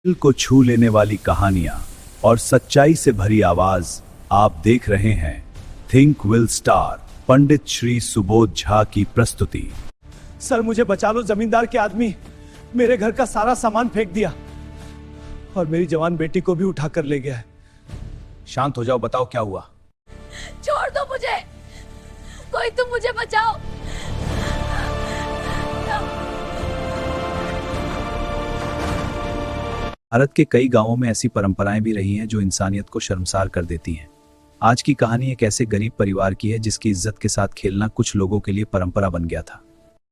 दिल को छू लेने वाली कहानियां और सच्चाई से भरी आवाज आप देख रहे हैं think will star Pandit Shri Subodh Jha की प्रस्तुति। सर मुझे बचा लो, जमींदार के आदमी मेरे घर का सारा सामान फेंक दिया और मेरी जवान बेटी को भी उठाकर ले गया है। शांत हो जाओ, बताओ क्या हुआ। छोड़ दो मुझे, कोई तुम मुझे बचाओ। भारत के कई गांवों में ऐसी परंपराएं भी रही हैं जो इंसानियत को शर्मसार कर देती हैं। आज की कहानी एक ऐसे गरीब परिवार की है जिसकी इज्जत के साथ खेलना कुछ लोगों के लिए परंपरा बन गया था।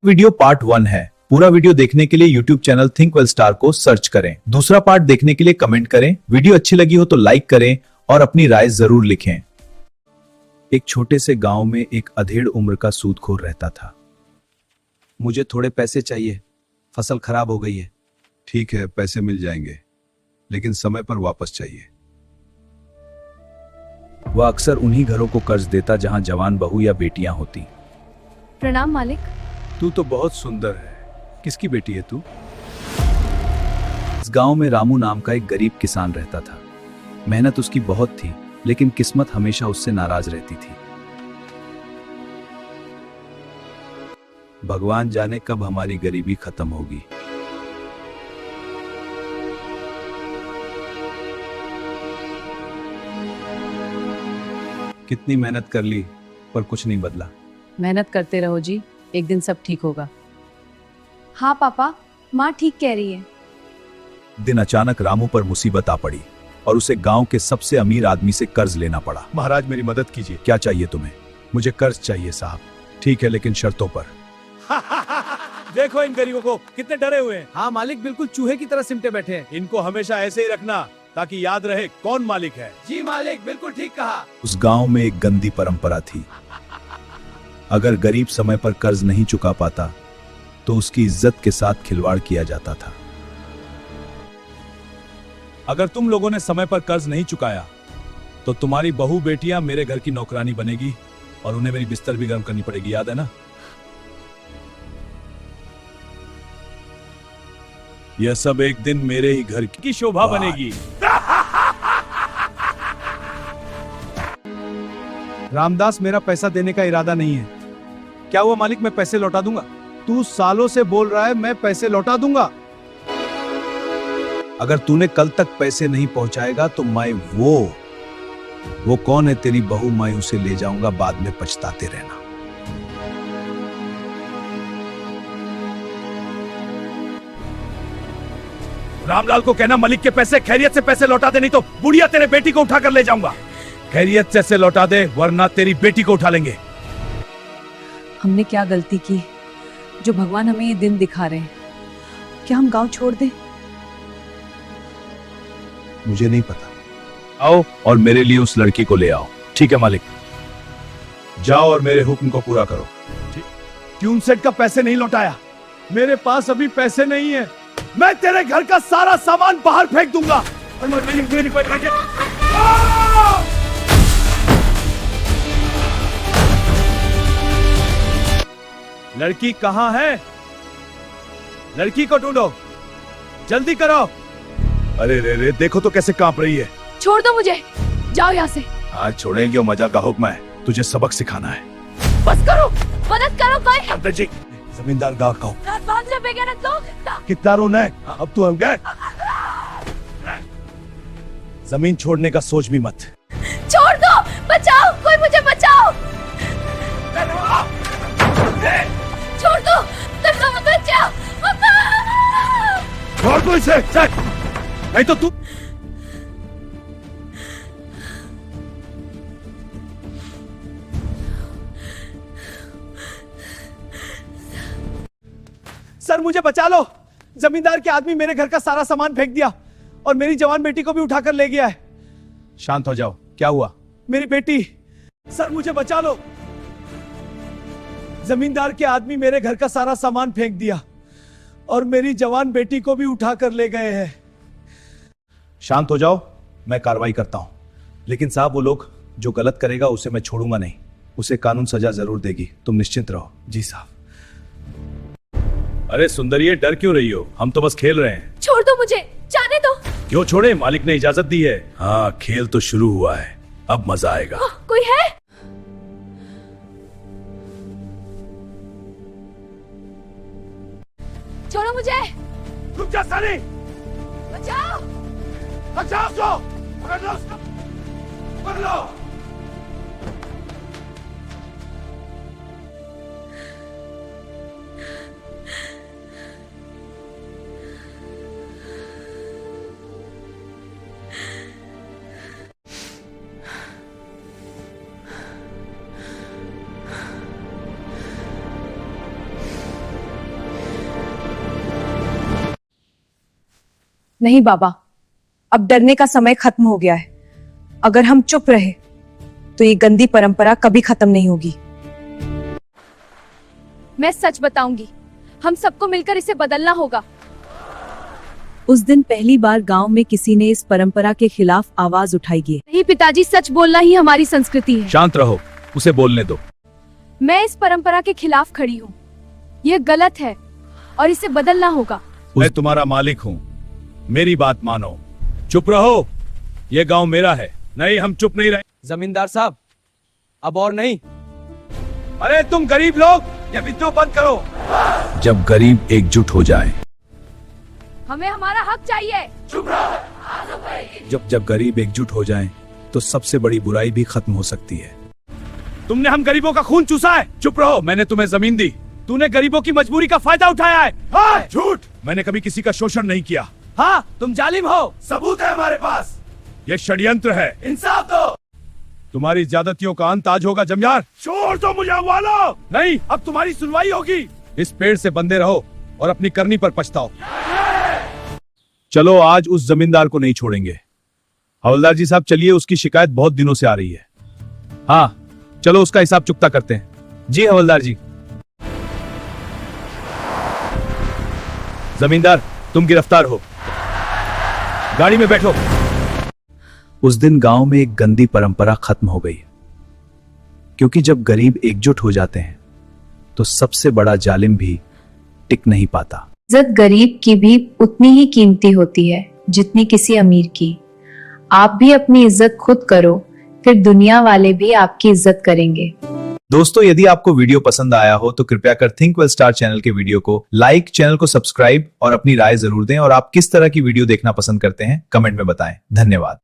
वीडियो पार्ट 1 है। पूरा वीडियो देखने के लिए YouTube channel think will star को सर्च करें। दूसरा पार्ट देखने के लिए कमेंट करें। वीडियो अच्छी लगी हो तो लाइक करें और अपनी राय जरूर लिखें। एक छोटे से गांव में एक अधेड़ उम्र का सूदखोर रहता था। मुझे थोड़े पैसे चाहिए, फसल खराब हो गई है। ठीक है, पैसे मिल जाएंगे, लेकिन समय पर वापस चाहिए। वह अक्सर उन्हीं घरों को कर्ज देता जहां जवान बहू या बेटियां होती। प्रणाम मालिक। तू तो बहुत सुंदर है। किसकी बेटी है तू? इस गांव में रामू नाम का एक गरीब किसान रहता था। मेहनत उसकी बहुत थी, लेकिन किस्मत हमेशा उससे नाराज रहती थी। भगवान जाने कब हमारी गरीबी खत्म होगी। कितनी मेहनत कर ली पर कुछ नहीं बदला। मेहनत करते रहो जी, एक दिन सब ठीक होगा। हाँ पापा, माँ ठीक कह रही है। दिन अचानक रामू पर मुसीबत आ पड़ी और उसे गांव के सबसे अमीर आदमी से कर्ज लेना पड़ा। महाराज मेरी मदद कीजिए। क्या चाहिए तुम्हें? मुझे कर्ज चाहिए साहब। ठीक है, लेकिन शर्तों पर। देखो इन गरीबों को, कितने डरे हुए हैं। हाँ मालिक, बिल्कुल चूहे की तरह सिमटे बैठे हैं। इनको हमेशा ऐसे ही रखना ताकि याद रहे कौन मालिक है। जी मालिक, बिल्कुल ठीक कहा। उस गांव में एक गंदी परंपरा थी। अगर गरीब समय पर कर्ज नहीं चुका पाता तो उसकी इज्जत के साथ खिलवाड़ किया जाता था। अगर तुम लोगों ने समय पर कर्ज नहीं चुकाया तो तुम्हारी बहू बेटियां मेरे घर की नौकरानी बनेगी और उन्हें मेरी बिस्तर भी गर्म करनी पड़ेगी, याद है ना? यह सब एक दिन मेरे ही घर की शोभा बनेगी। रामदास, मेरा पैसा देने का इरादा नहीं है। क्या हुआ मालिक? मैं पैसे लौटा दूंगा। तू सालों से बोल रहा है मैं पैसे लौटा दूंगा। अगर तूने कल तक पैसे नहीं पहुंचाएगा तो मैं वो कौन है तेरी बहू, मैं उसे ले जाऊंगा, बाद में पछताते रहना। रामलाल को कहना मलिक के पैसे खैरियत से पैसे लौटा दे, नहीं तो बुढ़िया तेरे बेटी को उठाकर ले जाऊंगा। खैरियत से लौटा दे वरना तेरी बेटी को उठा लेंगे। हमने क्या गलती की जो भगवान हमें ये दिन दिखा रहे हैं? क्या हम गांव छोड़ दें? मुझे नहीं पता। आओ और मेरे लिए उस लड़की को ले आओ। ठीक है मालिक। जाओ और मेरे हुक्म को पूरा करो। ट्यून सेट का पैसे नहीं लौटाया। मेरे पास अभी पैसे नहीं है। मैं तेरे घर का सारा सामान बाहर फेंक दूंगा। लड़की कहां है? लड़की को ढूंढो, जल्दी करो। अरे रे रे, देखो तो कैसे कांप रही है। छोड़ दो मुझे, जाओ यहाँ से। आज छोड़ेंगे, मजा का हुक्म है। तुझे सबक सिखाना है। बस करो, मदद करो कोई। पंडित जी, जमींदार गांव का हूँ। रात 5 रुपए के रख दो। कितना रोना है? अब तू हम गए। जमीन छोड़ने का सोच भी मत। छोड़ दो, बचाओ, कोई मुझे बचाओ। छोड़ दो, बचाओ। छोड़ दो इसे, चल। नहीं तो तू। सर मुझे बचा लो, जमींदार के आदमी मेरे घर का सारा सामान फेंक दिया और मेरी जवान बेटी को भी उठाकर ले गया है। शांत हो जाओ, क्या हुआ? मेरी बेटी। सर मुझे बचा लो, जमींदार के आदमी मेरे घर का सारा सामान फेंक दिया और मेरी जवान बेटी को भी उठाकर ले गए हैं। शांत हो जाओ, मैं कार्रवाई करता हूं। लेकिन साहब, वो लोग जो गलत करेगा उसे मैं छोड़ूंगा नहीं। उसे कानून सजा जरूर देगी, तुम निश्चिंत रहो। जी साहब। अरे सुंदरिये, डर क्यों रही हो? हम तो बस खेल रहे हैं। छोड़ दो मुझे। जाने दो। क्यों छोड़े, मालिक ने इजाजत दी है। हाँ, खेल तो शुरू हुआ है, अब मजा आएगा। कोई है? छोड़ो मुझे। रुक जा साली, बचाओ। बचाओ उसको, पकड़ लो उसको, पकड़ लो। नहीं बाबा, अब डरने का समय खत्म हो गया है। अगर हम चुप रहे तो ये गंदी परंपरा कभी खत्म नहीं होगी। मैं सच बताऊंगी, हम सबको मिलकर इसे बदलना होगा। उस दिन पहली बार गांव में किसी ने इस परंपरा के खिलाफ आवाज उठाई। नहीं पिताजी, सच बोलना ही हमारी संस्कृति है। शांत रहो, उसे बोलने दो। मैं इस परंपरा के खिलाफ खड़ी हूँ। यह गलत है और इसे बदलना होगा। मैं तुम्हारा मालिक हूँ, मेरी बात मानो। चुप रहो, ये गांव मेरा है। नहीं, हम चुप नहीं रहे। जमींदार साहब, अब और नहीं। अरे तुम गरीब लोग, ये विद्रोह बंद करो। जब गरीब एकजुट हो जाए, हमें हमारा हक चाहिए। जब गरीब एकजुट हो जाएं, तो सबसे बड़ी बुराई भी खत्म हो सकती है। तुमने हम गरीबों का खून चूसा है। चुप रहो, मैंने तुम्हें जमीन दी, तूने गरीबों की मजबूरी का फायदा उठाया है। हाँ, झूठ, मैंने कभी किसी का शोषण नहीं किया। हाँ, तुम जालिम हो। सबूत है हमारे पास। ये षड्यंत्र है, इंसाफ दो। तुम्हारी ज्यादतियों का अंत आज होगा जमियार। छोड़ दो मुझे वालो। नहीं, अब तुम्हारी सुनवाई होगी। इस पेड़ से बंधे रहो और अपनी करनी पर पछताओ। चलो, आज उस जमींदार को नहीं छोड़ेंगे। हवलदार जी साहब, चलिए, उसकी शिकायत बहुत दिनों से आ रही है। हाँ, चलो उसका हिसाब चुकता करते हैं। जी हवलदार जी। जमींदार, तुम गिरफ्तार हो, गाड़ी में बैठो। उस दिन गांव में एक गंदी परंपरा खत्म हो गई, क्योंकि जब गरीब एकजुट हो जाते हैं तो सबसे बड़ा जालिम भी टिक नहीं पाता। इज्जत गरीब की भी उतनी ही कीमती होती है जितनी किसी अमीर की। आप भी अपनी इज्जत खुद करो, फिर दुनिया वाले भी आपकी इज्जत करेंगे। दोस्तों, यदि आपको वीडियो पसंद आया हो तो कृपया कर थिंक वेल स्टार चैनल के वीडियो को लाइक, चैनल को सब्सक्राइब और अपनी राय जरूर दें। और आप किस तरह की वीडियो देखना पसंद करते हैं कमेंट में बताएं। धन्यवाद।